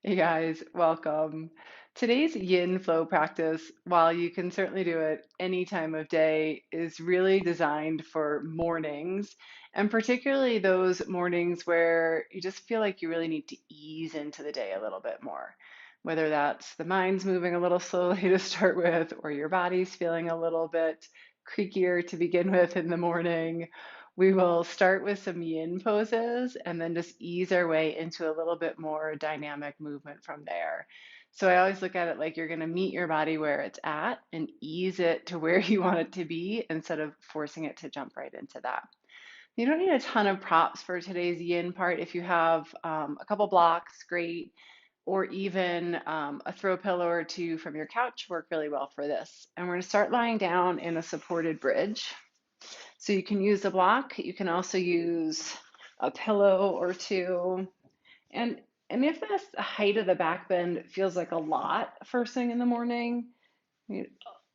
Hey guys, welcome. Today's Yin Flow practice, while you can certainly do it any time of day, is really designed for mornings, and particularly those mornings where you just feel like you really need to ease into the day a little bit more. Whether that's the mind's moving a little slowly to start with, or your body's feeling a little bit creakier to begin with in the morning, we will start with some yin poses and then just ease our way into a little bit more dynamic movement from there. So I always look at it like you're going to meet your body where it's at and ease it to where you want it to be instead of forcing it to jump right into that. You don't need a ton of props for today's yin part. If you have a couple blocks, great, or even a throw pillow or two from your couch work really well for this. And we're going to start lying down in a supported bridge. So you can use a block. You can also use a pillow or two. And and if the height of the back bend feels like a lot first thing in the morning,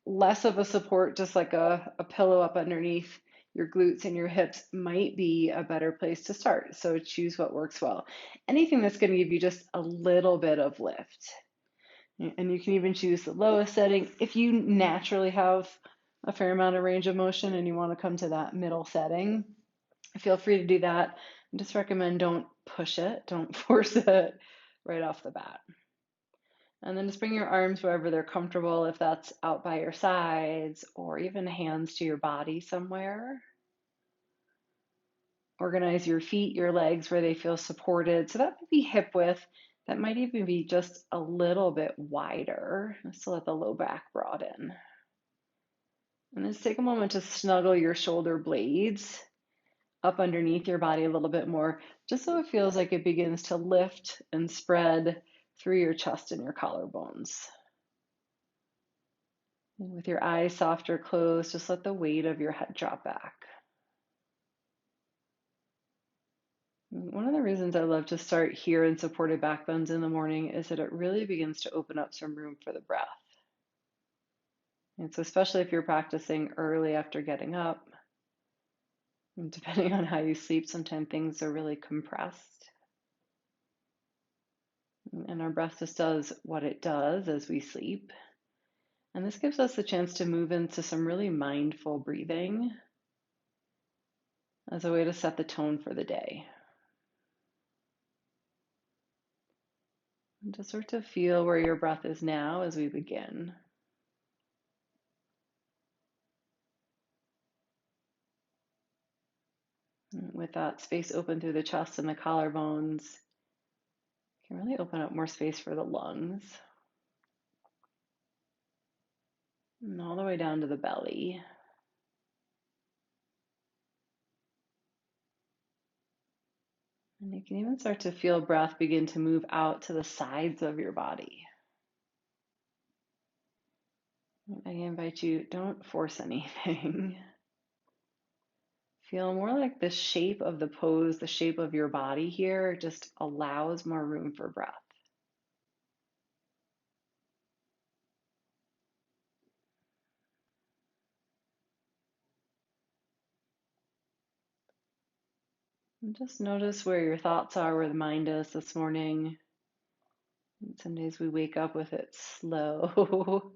less of a support, just like a pillow up underneath your glutes and your hips might be a better place to start. So choose what works well. Anything that's going to give you just a little bit of lift. And you can even choose the lowest setting. If you naturally have a fair amount of range of motion and you want to come to that middle setting, feel free to do that. I just recommend don't push it, don't force it right off the bat. And then just bring your arms wherever they're comfortable, if that's out by your sides or even hands to your body somewhere. Organize your feet, your legs where they feel supported. So that would be hip width. That might even be just a little bit wider, just to let the low back broaden. And just take a moment to snuggle your shoulder blades up underneath your body a little bit more, just so it feels like it begins to lift and spread through your chest and your collarbones. And with your eyes soft or closed, just let the weight of your head drop back. One of the reasons I love to start here in supported back bends in the morning is that it really begins to open up some room for the breath. And so especially if you're practicing early after getting up, and depending on how you sleep, sometimes things are really compressed. And our breath just does what it does as we sleep. And this gives us the chance to move into some really mindful breathing as a way to set the tone for the day. And just sort of feel where your breath is now as we begin. With that space open through the chest and the collarbones, you can really open up more space for the lungs. And all the way down to the belly. And you can even start to feel breath begin to move out to the sides of your body. I invite you, don't force anything. Feel more like the shape of the pose, the shape of your body here just allows more room for breath. And just notice where your thoughts are, where the mind is this morning. And some days we wake up with it slow.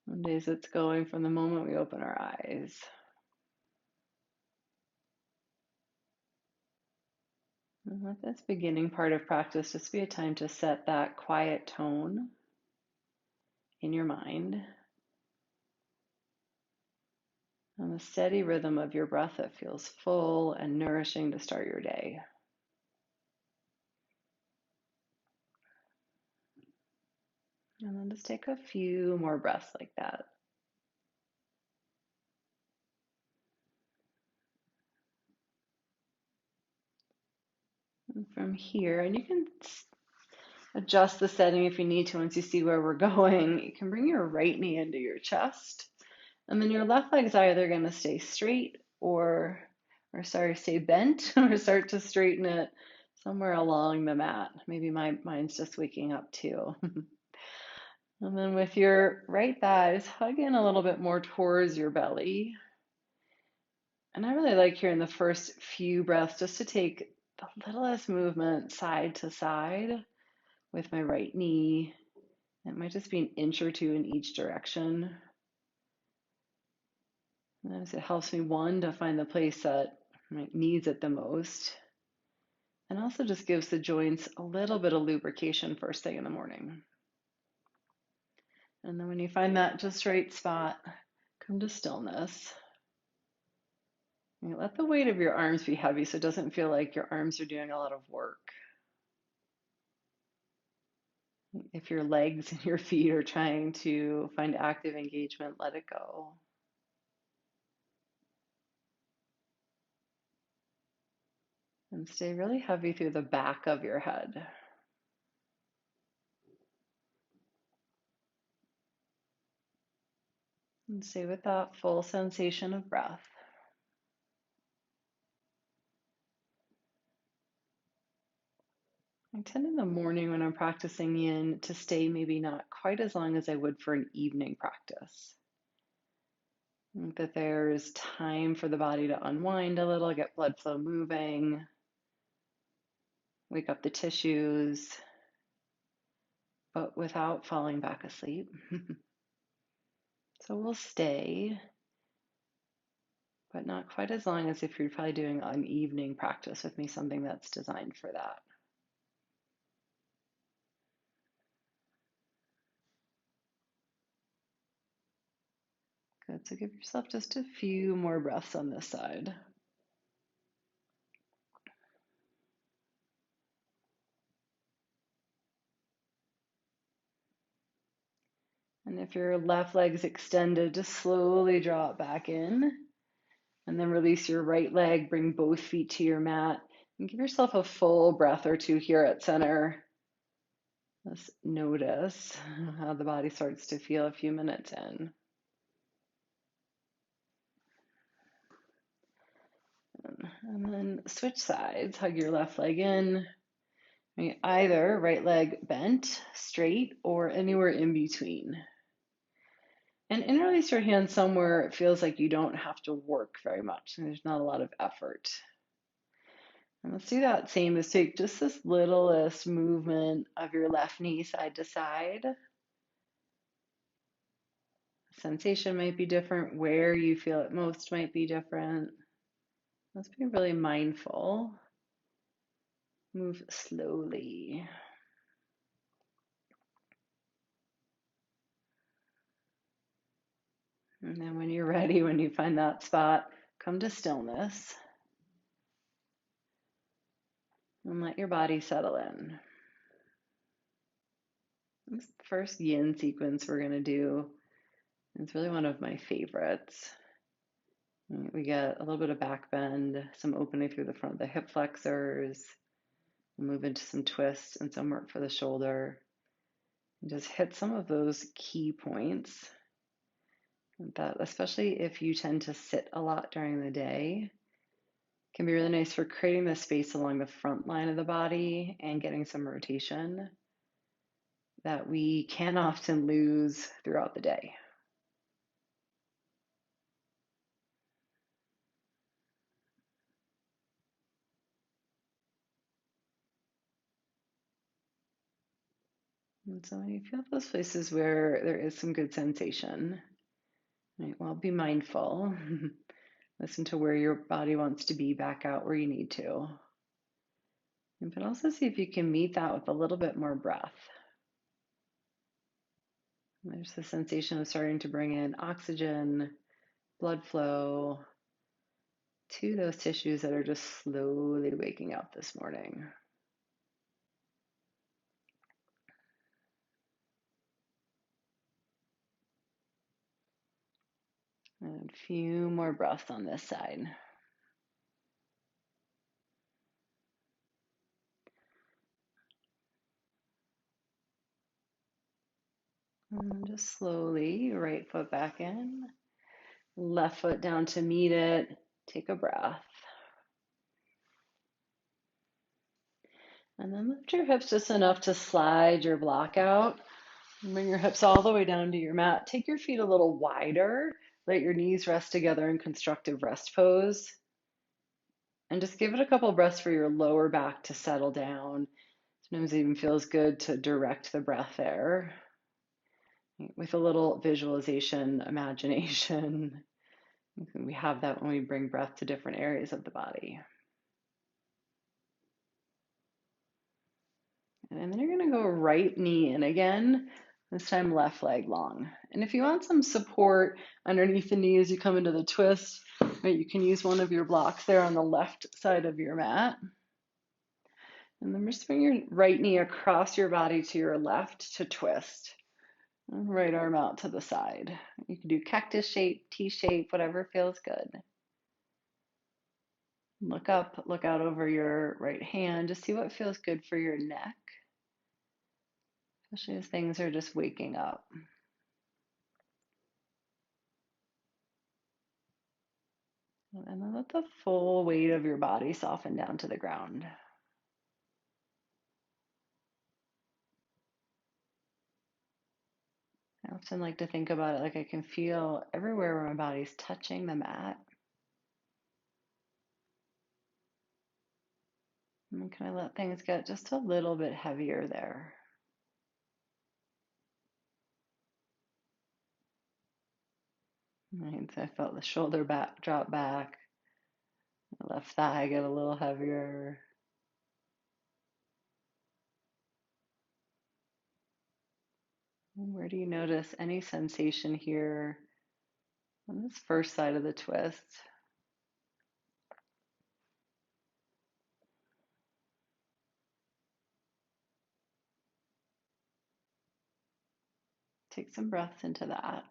Some days it's going from the moment we open our eyes. And let this beginning part of practice just be a time to set that quiet tone in your mind and the steady rhythm of your breath that feels full and nourishing to start your day. And then just take a few more breaths like that. And from here, and you can adjust the setting if you need to once you see where we're going. You can bring your right knee into your chest, and then your left leg's either going to stay straight stay bent or start to straighten it somewhere along the mat. Maybe mine's just waking up too. And then with your right thighs, hug in a little bit more towards your belly. And I really like here in the first few breaths just to take the littlest movement side to side, with my right knee. It might just be an inch or two in each direction. And as it helps me, one, to find the place that needs it the most, and also just gives the joints a little bit of lubrication first thing in the morning. And then when you find that just right spot, come to stillness. Let the weight of your arms be heavy so it doesn't feel like your arms are doing a lot of work. If your legs and your feet are trying to find active engagement, let it go. And stay really heavy through the back of your head. And stay with that full sensation of breath. I tend in the morning when I'm practicing yin to stay maybe not quite as long as I would for an evening practice. That there's time for the body to unwind a little, get blood flow moving, wake up the tissues, but without falling back asleep. So we'll stay, but not quite as long as if you're probably doing an evening practice with me, something that's designed for that. Good, so give yourself just a few more breaths on this side. And if your left leg's extended, just slowly draw it back in. And then release your right leg, bring both feet to your mat, and give yourself a full breath or two here at center. Just notice how the body starts to feel a few minutes in. And then switch sides, hug your left leg in. Either right leg bent, straight, or anywhere in between. And interlace your hands somewhere it feels like you don't have to work very much. There's not a lot of effort. And let's do that same as take just this littlest movement of your left knee side to side. Sensation might be different. Where you feel it most might be different. Let's be really mindful. Move slowly. And then when you're ready, when you find that spot, come to stillness. And let your body settle in. This is the first yin sequence we're going to do. It's really one of my favorites. We get a little bit of back bend, some opening through the front of the hip flexors. We'll move into some twists and some work for the shoulder. And just hit some of those key points. That, especially if you tend to sit a lot during the day, can be really nice for creating the space along the front line of the body and getting some rotation that we can often lose throughout the day. And so when you feel those places where there is some good sensation, right, well, be mindful. Listen to where your body wants to be, back out where you need to. But also see if you can meet that with a little bit more breath. There's the sensation of starting to bring in oxygen, blood flow to those tissues that are just slowly waking up this morning. And a few more breaths on this side. And just slowly, right foot back in, left foot down to meet it. Take a breath. And then lift your hips just enough to slide your block out. And bring your hips all the way down to your mat. Take your feet a little wider. Let your knees rest together in constructive rest pose. And just give it a couple breaths for your lower back to settle down. Sometimes it even feels good to direct the breath there with a little visualization, imagination. We have that when we bring breath to different areas of the body. And then you're going to go right knee in again, this time left leg long. And if you want some support underneath the knee as you come into the twist, right, you can use one of your blocks there on the left side of your mat. And then just bring your right knee across your body to your left to twist. And right arm out to the side. You can do cactus shape, T shape, whatever feels good. Look up, look out over your right hand, just see what feels good for your neck, especially as things are just waking up. And then let the full weight of your body soften down to the ground. I often like to think about it like I can feel everywhere where my body's touching the mat. And can I let things get just a little bit heavier there? Right, so I felt the shoulder back drop back, the left thigh get a little heavier. And where do you notice any sensation here on this first side of the twist? Take some breaths into that.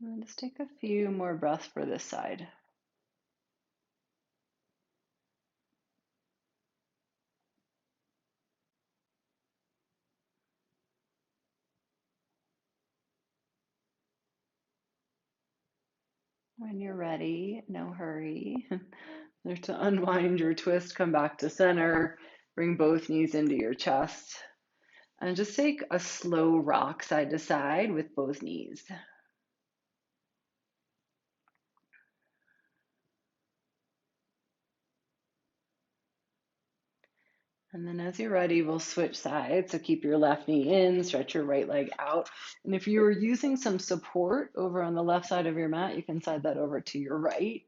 And then just take a few more breaths for this side. When you're ready, no hurry. Start to unwind your twist, come back to center, bring both knees into your chest, and just take a slow rock side to side with both knees. And then as you're ready, we'll switch sides. So keep your left knee in, stretch your right leg out. And if you were using some support over on the left side of your mat, you can slide that over to your right.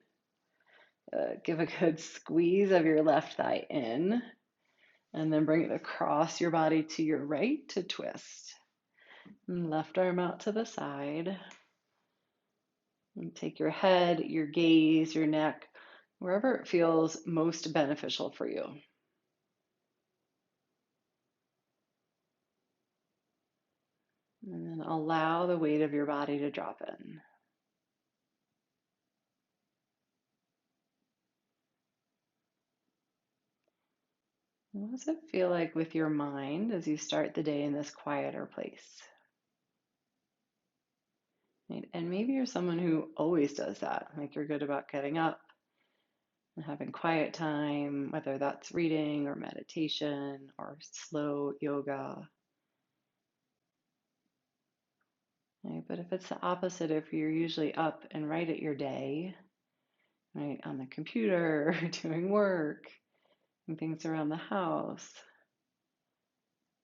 Give a good squeeze of your left thigh in, and then bring it across your body to your right to twist. And left arm out to the side. And take your head, your gaze, your neck, wherever it feels most beneficial for you. And then allow the weight of your body to drop in. What does it feel like with your mind as you start the day in this quieter place? Right? And maybe you're someone who always does that, like you're good about getting up and having quiet time, whether that's reading or meditation or slow yoga. Right? But if it's the opposite, if you're usually up and right at your day, right, on the computer, doing work, and things around the house,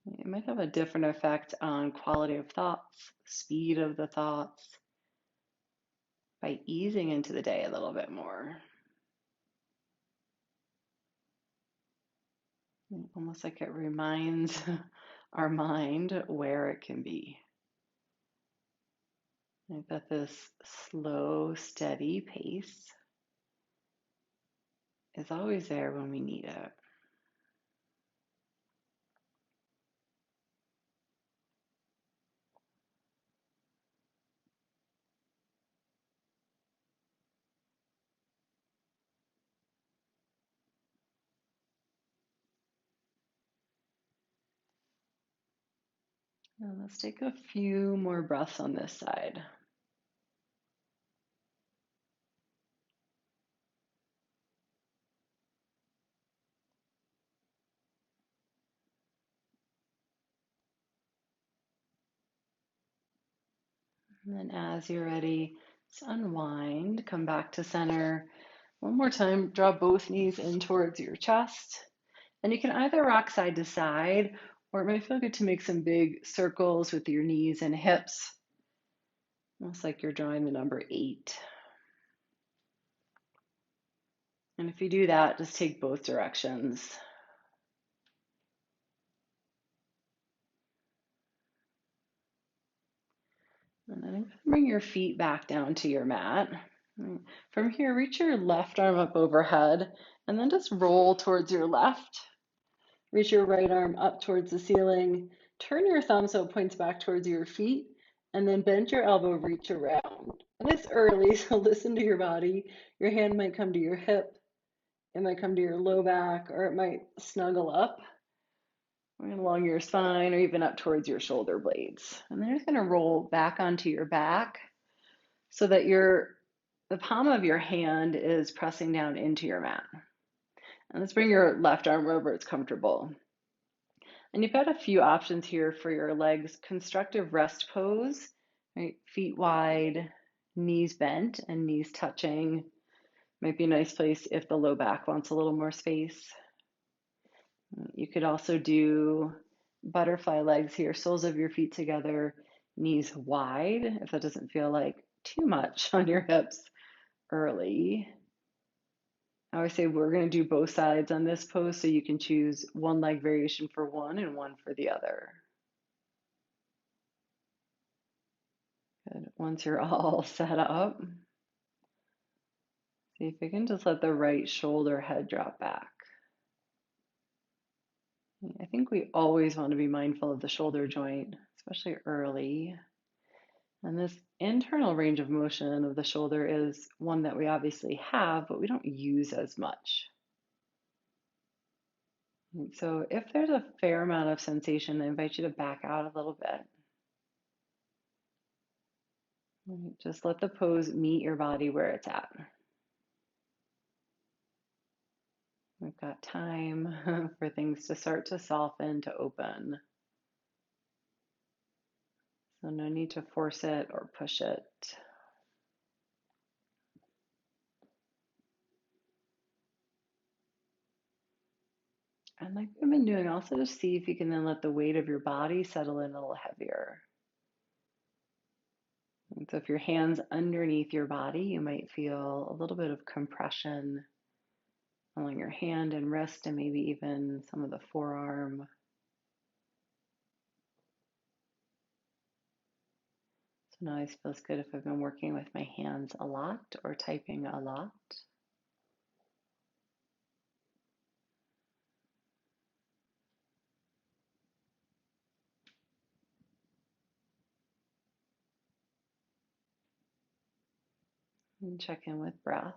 it might have a different effect on quality of thoughts, speed of the thoughts, by easing into the day a little bit more. Almost like it reminds our mind where it can be. Like that this slow, steady pace is always there when we need it. Now let's take a few more breaths on this side. And then as you're ready, just unwind, come back to center. One more time, draw both knees in towards your chest. And you can either rock side to side, or it might feel good to make some big circles with your knees and hips, almost like you're drawing the number 8. And if you do that, just take both directions. And then bring your feet back down to your mat. From here, reach your left arm up overhead, and then just roll towards your left. Reach your right arm up towards the ceiling. Turn your thumb so it points back towards your feet, and then bend your elbow, reach around. And it's early, so listen to your body. Your hand might come to your hip, it might come to your low back, or it might snuggle up along your spine or even up towards your shoulder blades. And then you're going to roll back onto your back so that the palm of your hand is pressing down into your mat. And let's bring your left arm wherever it's comfortable. And you've got a few options here for your legs. Constructive rest pose, right? Feet wide, knees bent and knees touching. Might be a nice place if the low back wants a little more space. You could also do butterfly legs here, soles of your feet together, knees wide, if that doesn't feel like too much on your hips early. I always say we're going to do both sides on this pose, so you can choose one leg variation for one and one for the other. Good. Once you're all set up, see if you can just let the right shoulder head drop back. I think we always want to be mindful of the shoulder joint, especially early. And this internal range of motion of the shoulder is one that we obviously have, but we don't use as much. And so if there's a fair amount of sensation, I invite you to back out a little bit. Just let the pose meet your body where it's at. We've got time for things to start to soften, to open. So no need to force it or push it. And like we've been doing, also just see if you can then let the weight of your body settle in a little heavier. And so if your hand's underneath your body, you might feel a little bit of compression along your hand and wrist and maybe even some of the forearm. So now it feels good if I've been working with my hands a lot or typing a lot. And check in with breath.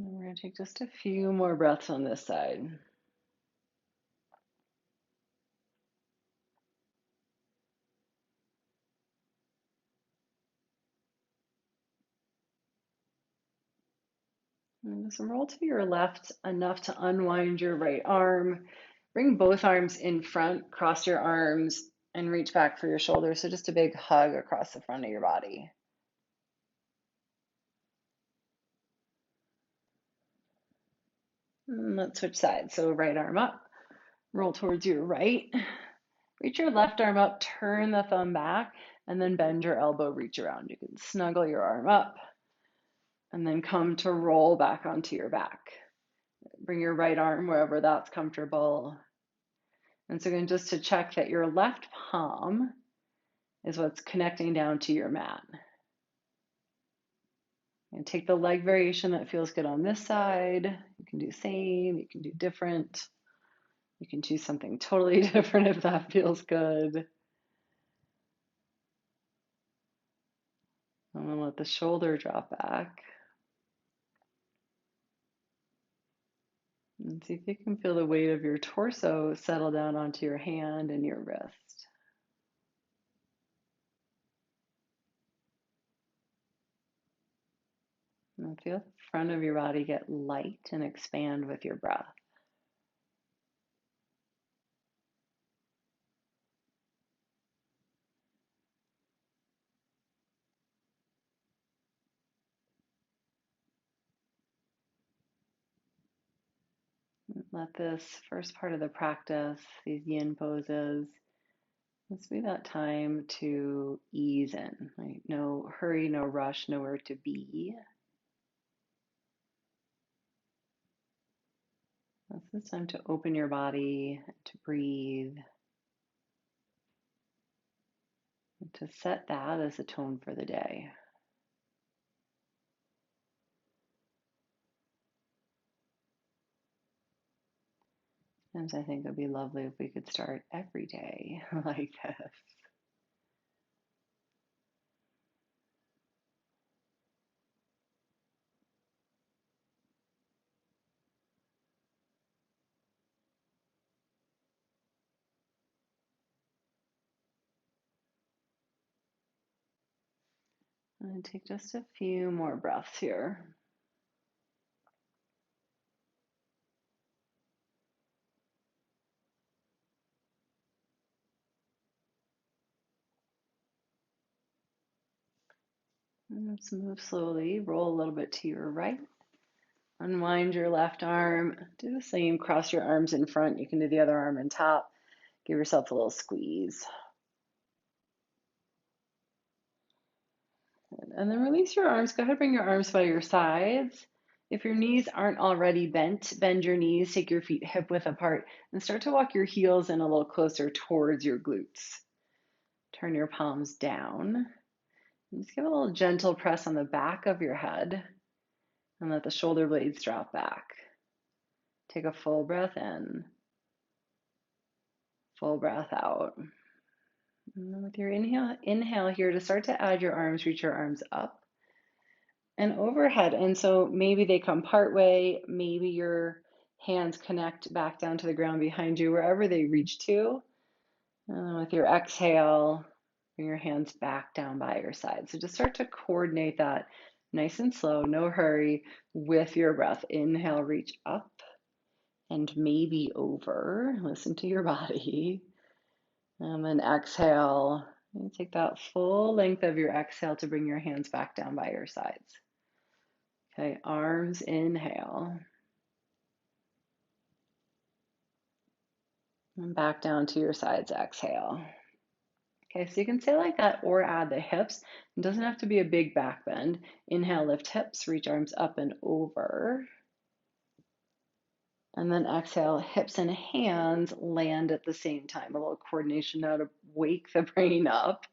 And we're going to take just a few more breaths on this side. And just roll to your left enough to unwind your right arm. Bring both arms in front, cross your arms, and reach back for your shoulders. So just a big hug across the front of your body. And let's switch sides. So right arm up, roll towards your right. Reach your left arm up, turn the thumb back, and then bend your elbow, reach around. You can snuggle your arm up, and then come to roll back onto your back. Bring your right arm wherever that's comfortable. And so again, just to check that your left palm is what's connecting down to your mat. And take the leg variation that feels good on this side. You can do same, you can do different. You can choose something totally different if that feels good. I'm gonna let the shoulder drop back. And see if you can feel the weight of your torso settle down onto your hand and your wrist. And feel front of your body get light and expand with your breath. Let this first part of the practice, these yin poses, let's be that time to ease in, right? No hurry, no rush, nowhere to be. This is time to open your body, to breathe, and to set that as a tone for the day. Sometimes I think it would be lovely if we could start every day like this. And take just a few more breaths here. And let's move slowly. Roll a little bit to your right. Unwind your left arm. Do the same. Cross your arms in front. You can do the other arm on top. Give yourself a little squeeze. And then release your arms. Go ahead and bring your arms by your sides. If your knees aren't already bent, bend your knees, take your feet hip width apart, and start to walk your heels in a little closer towards your glutes. Turn your palms down. And just give a little gentle press on the back of your head and let the shoulder blades drop back. Take a full breath in, full breath out. And then with your inhale here to start to add your arms, reach your arms up and overhead. And so maybe they come part way, maybe your hands connect back down to the ground behind you, wherever they reach to. And with your exhale, bring your hands back down by your side. So just start to coordinate that nice and slow, no hurry, with your breath. Inhale, reach up and maybe over. Listen to your body. And then exhale. And take that full length of your exhale to bring your hands back down by your sides. Okay, arms, inhale. And back down to your sides, exhale. Okay, so you can stay like that or add the hips. It doesn't have to be a big back bend. Inhale, lift hips, reach arms up and over. And then exhale, hips and hands land at the same time. A little coordination now to wake the brain up.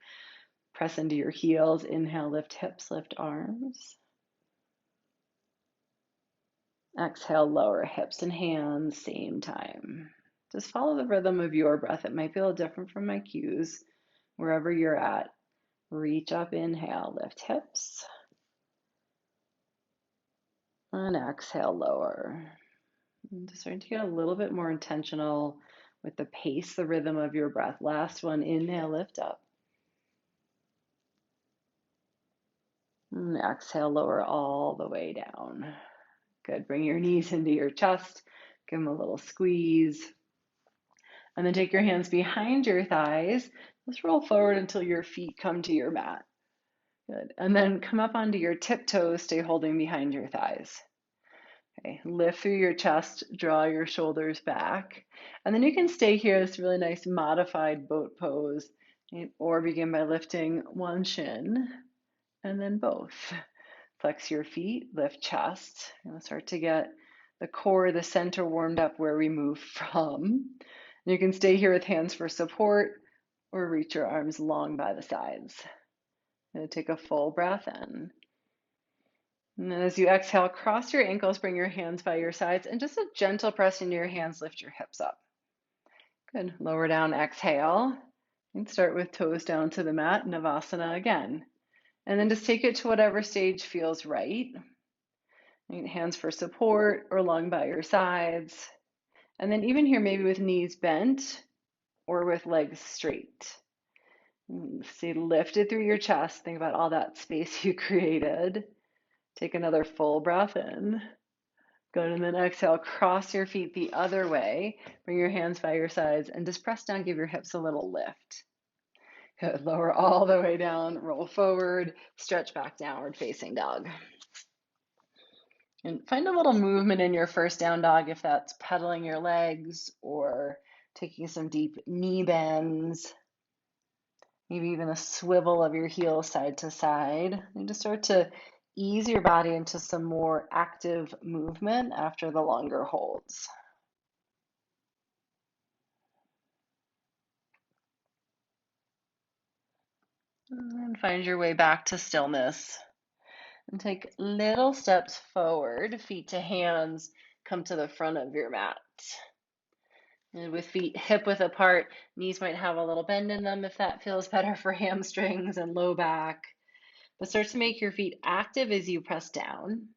Press into your heels. Inhale, lift hips, lift arms. Exhale, lower hips and hands, same time. Just follow the rhythm of your breath. It might be a little different from my cues, wherever you're at. Reach up, inhale, lift hips. And exhale, lower. And just starting to get a little bit more intentional with the pace, the rhythm of your breath. Last one, inhale, lift up. And exhale, lower all the way down. Good. Bring your knees into your chest. Give them a little squeeze. And then take your hands behind your thighs. Let's roll forward until your feet come to your mat. Good. And then come up onto your tiptoes. Stay holding behind your thighs. Okay. Lift through your chest. Draw your shoulders back. And then you can stay here. This really nice modified boat pose. Right? Or begin by lifting one shin and then both. Flex your feet, lift chest, and start to get the core, the center warmed up where we move from. And you can stay here with hands for support or reach your arms long by the sides. And take a full breath in. And then as you exhale, cross your ankles, bring your hands by your sides, and just a gentle press into your hands, lift your hips up. Good. Lower down, exhale. And start with toes down to the mat, Navasana again. And then just take it to whatever stage feels right. Hands for support or long by your sides. And then even here, maybe with knees bent or with legs straight. Stay lifted through your chest. Think about all that space you created. Take another full breath in. Good, and then exhale, cross your feet the other way. Bring your hands by your sides and just press down, give your hips a little lift. Good, lower all the way down, roll forward, stretch back, downward facing dog. And find a little movement in your first down dog if that's pedaling your legs or taking some deep knee bends, maybe even a swivel of your heels side to side. And just start to ease your body into some more active movement after the longer holds. And find your way back to stillness. And take little steps forward, feet to hands, come to the front of your mat. And with feet hip width apart, knees might have a little bend in them if that feels better for hamstrings and low back. But start to make your feet active as you press down.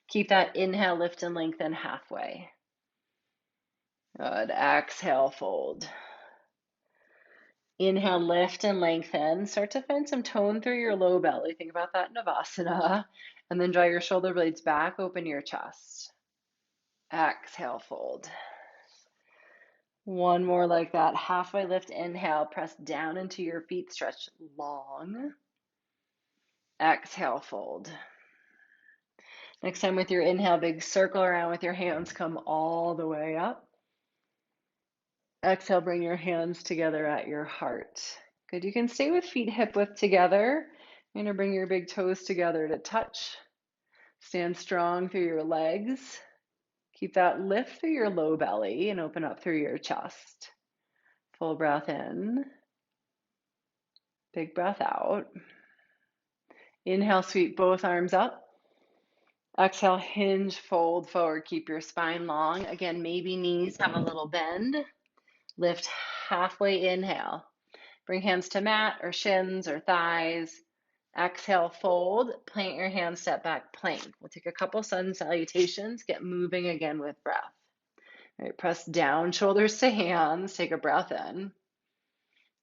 Keep that inhale, lift and lengthen halfway. Good. Exhale, fold. Inhale, lift and lengthen. Start to find some tone through your low belly. Think about that in Navasana. And then draw your shoulder blades back, open your chest. Exhale, fold. One more like that. Halfway lift, inhale, press down into your feet, stretch long. Exhale, fold. Next time with your inhale, big circle around with your hands, come all the way up. Exhale, bring your hands together at your heart. Good, you can stay with feet hip width together. You're gonna bring your big toes together to touch. Stand strong through your legs. Keep that lift through your low belly and open up through your chest. Full breath in. Big breath out. Inhale, sweep both arms up. Exhale, hinge, fold forward. Keep your spine long. Again, maybe knees have a little bend. Lift halfway, inhale. Bring hands to mat or shins or thighs. Exhale, fold. Plant your hands, step back, plank. We'll take a couple sun salutations. Get moving again with breath. All right, press down, shoulders to hands. Take a breath in.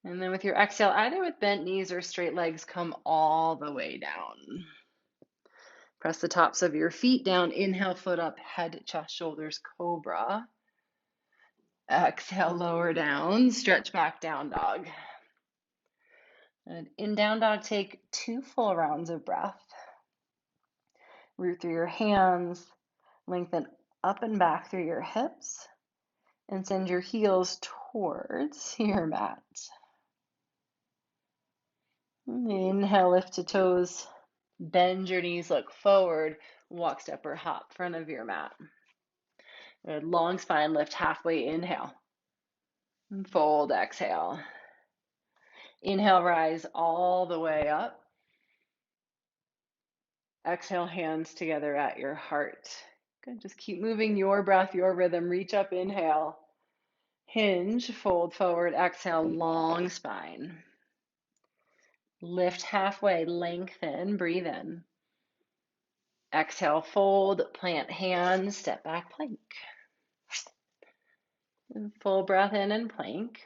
And then with your exhale, either with bent knees or straight legs, come all the way down. Press the tops of your feet down. Inhale, foot up, head, chest, shoulders, cobra. Exhale, lower down, stretch back, down dog. And in down dog, take 2 full rounds of breath. Root through your hands, lengthen up and back through your hips, and send your heels towards your mat. Inhale, lift to toes, bend your knees, look forward, walk, step, or hop, front of your mat. Good. Long spine, lift halfway, inhale. And fold, exhale. Inhale, rise all the way up. Exhale, hands together at your heart. Good. Just keep moving your breath, your rhythm. Reach up, inhale. Hinge, fold forward, exhale, long spine. Lift halfway, lengthen, breathe in. Exhale, fold, plant hands, step back, plank. And full breath in and plank.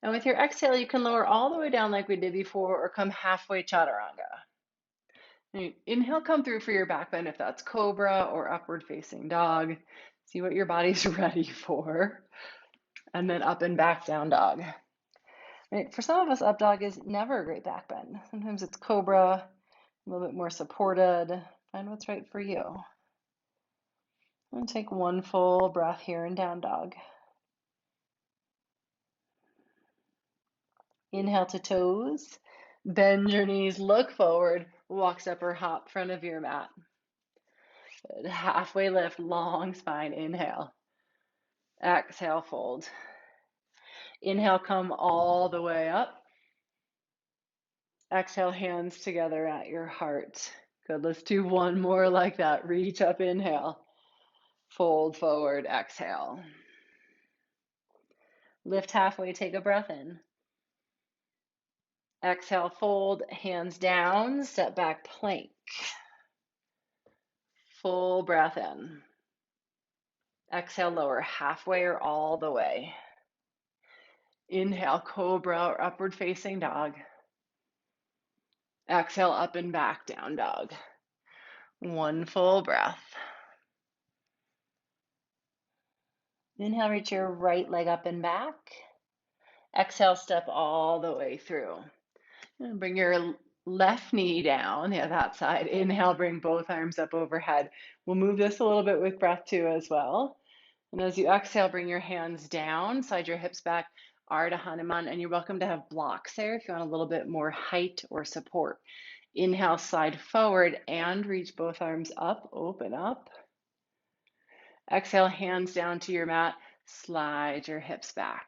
And with your exhale, you can lower all the way down like we did before or come halfway, chaturanga. Inhale, come through for your back bend if that's cobra or upward facing dog. See what your body's ready for. And then up and back, down dog. Right. For some of us, up dog is never a great back bend. Sometimes it's cobra, a little bit more supported. Find what's right for you. And take one full breath here in down dog. Inhale to toes. Bend your knees, look forward, walk, step, or hop, front of your mat. Good. Halfway lift, long spine, inhale. Exhale, fold. Inhale, come all the way up. Exhale, hands together at your heart. Good, let's do one more like that. Reach up, inhale. Fold forward, exhale. Lift halfway, take a breath in. Exhale, fold, hands down, step back, plank. Full breath in. Exhale, lower halfway or all the way. Inhale, cobra or upward facing dog. Exhale, up and back, down dog. One full breath. Inhale, reach your right leg up and back. Exhale, step all the way through. And bring your left knee down, yeah, that side. Inhale, bring both arms up overhead. We'll move this a little bit with breath too as well. And as you exhale, bring your hands down, slide your hips back, Ardha Hanuman, and you're welcome to have blocks there if you want a little bit more height or support. Inhale, slide forward and reach both arms up, open up. Exhale, hands down to your mat, slide your hips back.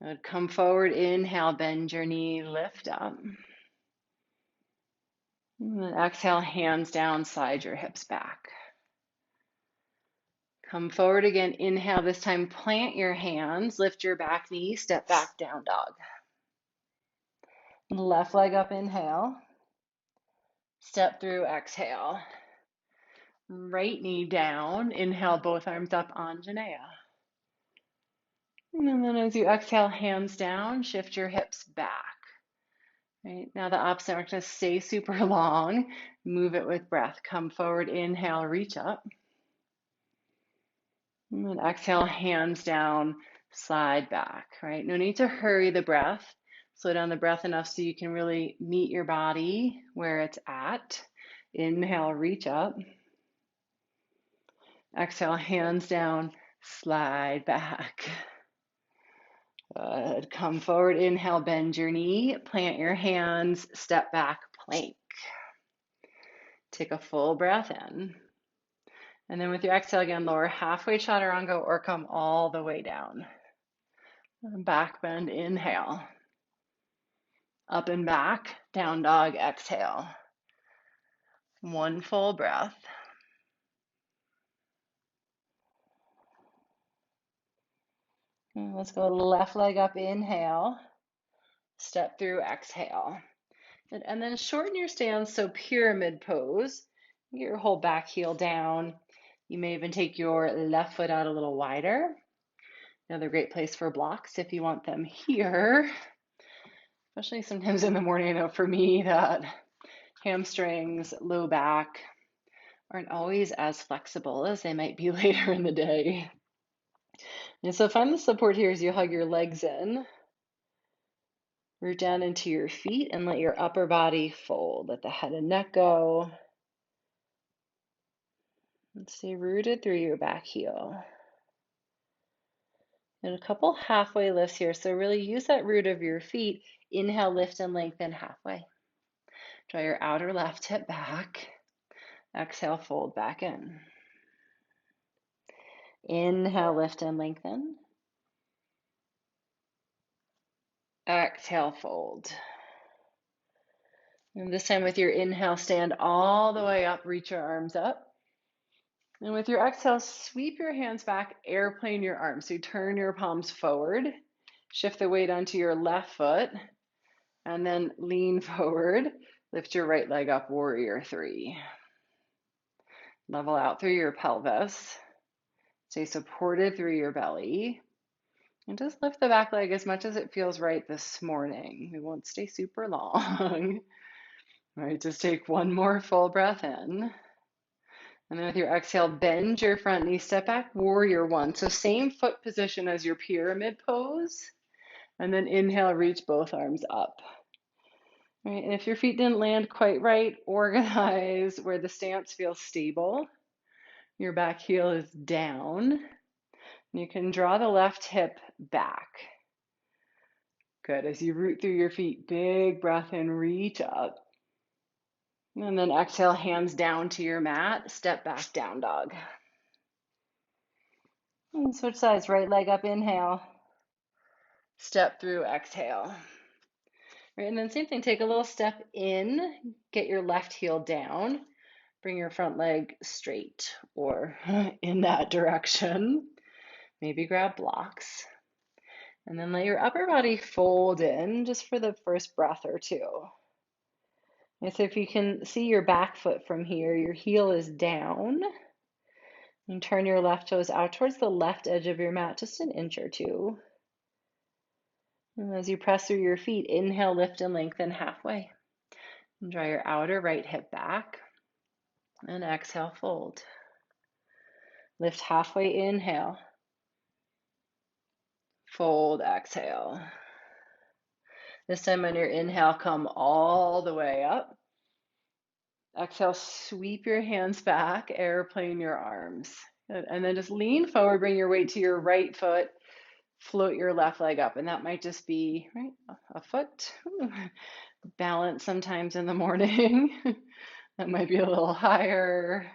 Good. Come forward, inhale, bend your knee, lift up. And then exhale, hands down, slide your hips back. Come forward again, inhale, this time plant your hands, lift your back knee, step back, down dog. Left leg up, inhale. Step through, exhale. Right knee down, inhale, both arms up, Anjaneya. And then as you exhale, hands down, shift your hips back. Right, now the opposite, we're gonna stay super long, move it with breath. Come forward, inhale, reach up. And then exhale, hands down, slide back, right? No need to hurry the breath. Slow down the breath enough so you can really meet your body where it's at. Inhale, reach up. Exhale, hands down, slide back. Good. Come forward, inhale, bend your knee, plant your hands, step back, plank. Take a full breath in. And then with your exhale again, lower halfway chaturanga or come all the way down. Back bend, inhale. Up and back, down dog, exhale. One full breath. And let's go left leg up, inhale. Step through, exhale. And then shorten your stance, so pyramid pose. Get your whole back heel down. You may even take your left foot out a little wider. Another great place for blocks if you want them here. Especially sometimes in the morning, I know for me that hamstrings, low back aren't always as flexible as they might be later in the day. And so find the support here as you hug your legs in. Root down into your feet and let your upper body fold. Let the head and neck go. And stay rooted through your back heel. And a couple halfway lifts here. So really use that root of your feet. Inhale, lift and lengthen halfway. Draw your outer left hip back. Exhale, fold back in. Inhale, lift and lengthen. Exhale, fold. And this time with your inhale, stand all the way up, reach your arms up. And with your exhale, sweep your hands back, airplane your arms. So you turn your palms forward, shift the weight onto your left foot, and then lean forward. Lift your right leg up, warrior three. Level out through your pelvis. Stay supported through your belly. And just lift the back leg as much as it feels right this morning. We won't stay super long. All right, just take one more full breath in. And then with your exhale, bend your front knee, step back, warrior one. So same foot position as your pyramid pose. And then inhale, reach both arms up. All right, and if your feet didn't land quite right, organize where the stance feels stable. Your back heel is down. You can draw the left hip back. Good. As you root through your feet, big breath in, reach up. And then exhale, hands down to your mat, step back, down dog. And switch sides, right leg up, inhale. Step through, exhale. Right, and then same thing, take a little step in, get your left heel down, bring your front leg straight or in that direction. Maybe grab blocks. And then let your upper body fold in just for the first breath or two. And so if you can see your back foot from here, your heel is down. And turn your left toes out towards the left edge of your mat, just an inch or two. And as you press through your feet, inhale, lift and lengthen halfway. And draw your outer right hip back. And exhale, fold. Lift halfway, inhale. Fold, exhale. This time on your inhale, come all the way up. Exhale, sweep your hands back, airplane your arms. Good. And then just lean forward, bring your weight to your right foot, float your left leg up. And that might just be right, a foot. Balance sometimes in the morning. That might be a little higher.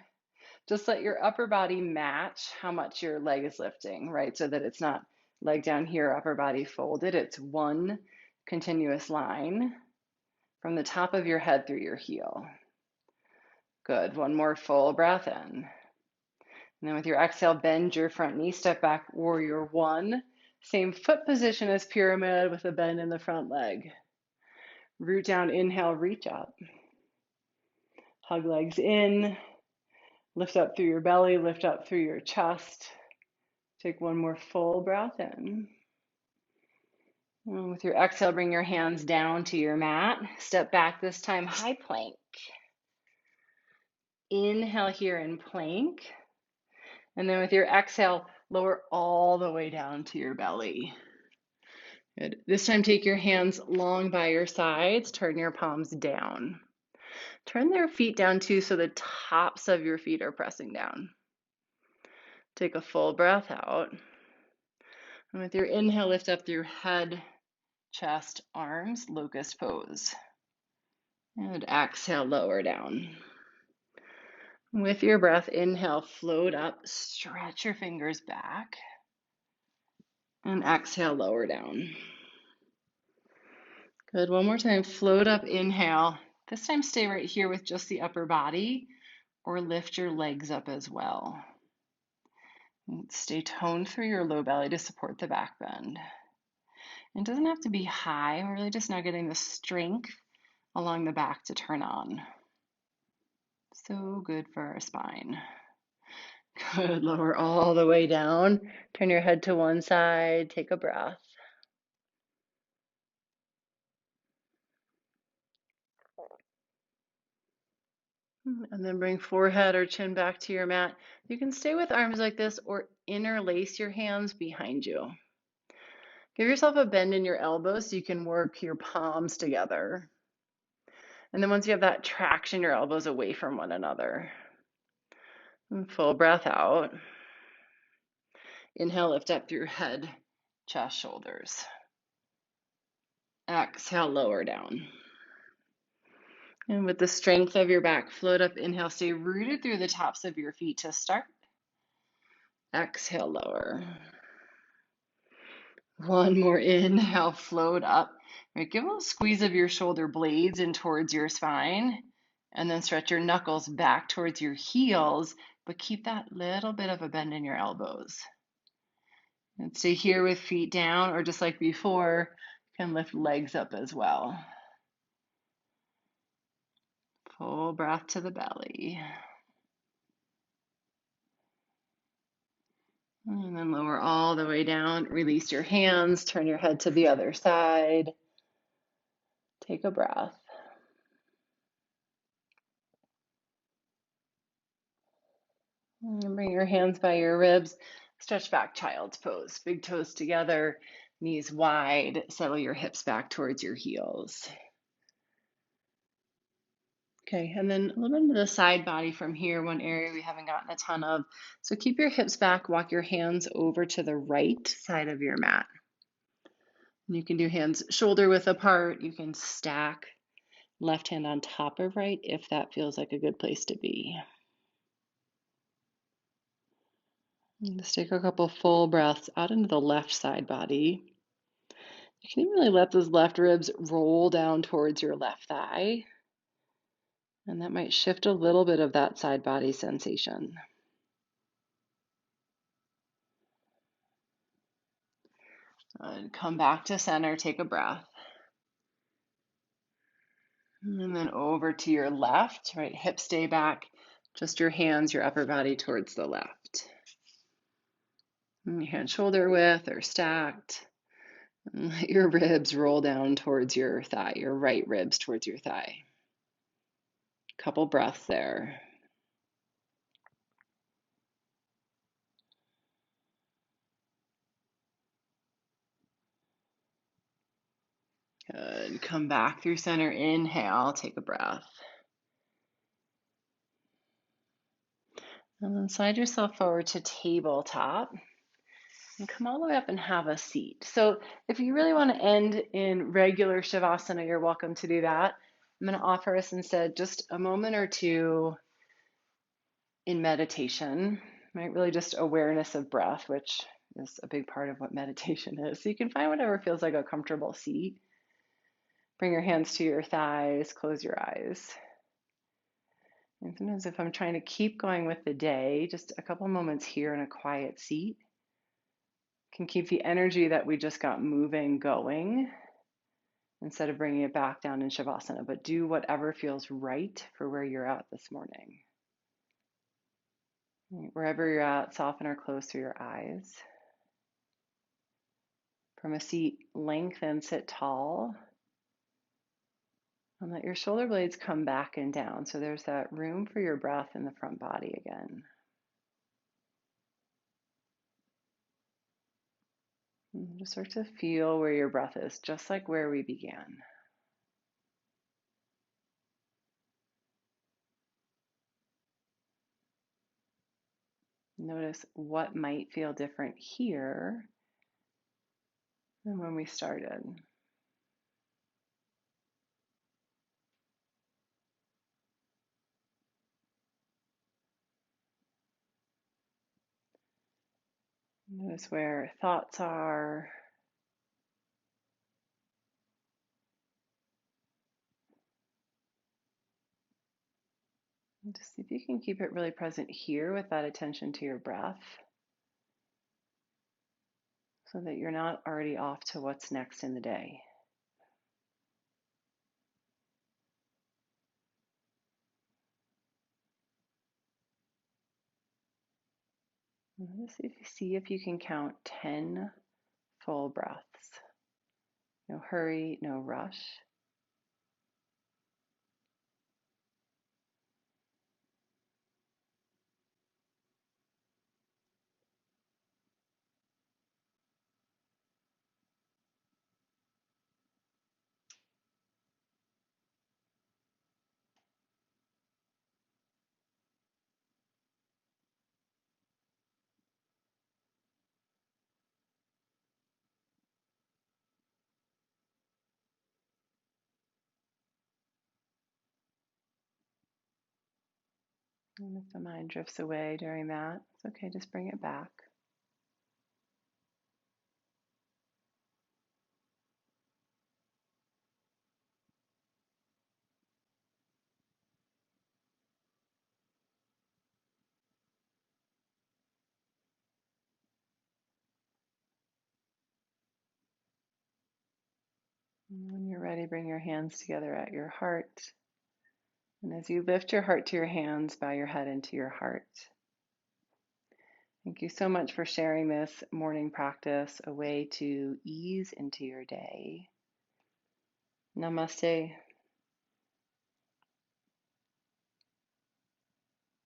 Just let your upper body match how much your leg is lifting, right? So that it's not leg down here, upper body folded. It's one continuous line from the top of your head through your heel. Good. One more full breath in. And then with your exhale, bend your front knee, step back, warrior one. Same foot position as pyramid with a bend in the front leg. Root down, inhale, reach up. Hug legs in. Lift up through your belly, lift up through your chest. Take one more full breath in. And with your exhale, bring your hands down to your mat. Step back this time, high plank. Inhale here in plank. And then with your exhale, lower all the way down to your belly. Good. This time, take your hands long by your sides. Turn your palms down. Turn their feet down too, so the tops of your feet are pressing down. Take a full breath out. And with your inhale, lift up through head, chest, arms, locust pose. And exhale, lower down. With your breath, inhale, float up, stretch your fingers back. And exhale, lower down. Good. One more time. Float up, inhale. This time, stay right here with just the upper body, or lift your legs up as well. Stay toned through your low belly to support the back bend. It doesn't have to be high. We're really just now getting the strength along the back to turn on. So good for our spine. Good. Lower all the way down. Turn your head to one side. Take a breath. And then bring forehead or chin back to your mat. You can stay with arms like this or interlace your hands behind you. Give yourself a bend in your elbows so you can work your palms together. And then once you have that, traction your elbows away from one another. And full breath out. Inhale, lift up through head, chest, shoulders. Exhale, lower down. And with the strength of your back, float up, inhale, stay rooted through the tops of your feet to start. Exhale, lower. One more inhale, float up. Right, give a little squeeze of your shoulder blades in towards your spine, and then stretch your knuckles back towards your heels, but keep that little bit of a bend in your elbows. And stay here with feet down, or just like before, you can lift legs up as well. Full breath to the belly. And then lower all the way down. Release your hands. Turn your head to the other side. Take a breath. And bring your hands by your ribs. Stretch back, child's pose. Big toes together, knees wide. Settle your hips back towards your heels. Okay, and then a little bit into the side body from here, one area we haven't gotten a ton of. So keep your hips back, walk your hands over to the right side of your mat. And you can do hands shoulder width apart. You can stack left hand on top of right if that feels like a good place to be. And just take a couple full breaths out into the left side body. You can even really let those left ribs roll down towards your left thigh. And that might shift a little bit of that side body sensation. And come back to center, take a breath. And then over to your left, right? Hips stay back, just your hands, your upper body towards the left. And your hands shoulder width or stacked. And let your ribs roll down towards your thigh, your right ribs towards your thigh. Couple breaths there. Good. Come back through center. Inhale, take a breath. And then slide yourself forward to tabletop and come all the way up and have a seat. So if you really want to end in regular Shavasana, you're welcome to do that. I'm going to offer us instead just a moment or two in meditation, right? Really just awareness of breath, which is a big part of what meditation is. So you can find whatever feels like a comfortable seat. Bring your hands to your thighs, close your eyes. And sometimes if I'm trying to keep going with the day, just a couple moments here in a quiet seat can keep the energy that we just got moving going instead of bringing it back down in Shavasana, but do whatever feels right for where you're at this morning. Wherever you're at, soften or close through your eyes. From a seat, lengthen, sit tall, and let your shoulder blades come back and down. So there's that room for your breath in the front body again. And just start to feel where your breath is, just like where we began. Notice what might feel different here than when we started. Notice where thoughts are. And just see if you can keep it really present here with that attention to your breath so that you're not already off to what's next in the day. And just see if you can count 10 full breaths. No hurry, no rush. And if the mind drifts away during that, it's okay, just bring it back. And when you're ready, bring your hands together at your heart. And as you lift your heart to your hands, bow your head into your heart. Thank you so much for sharing this morning practice, a way to ease into your day. Namaste.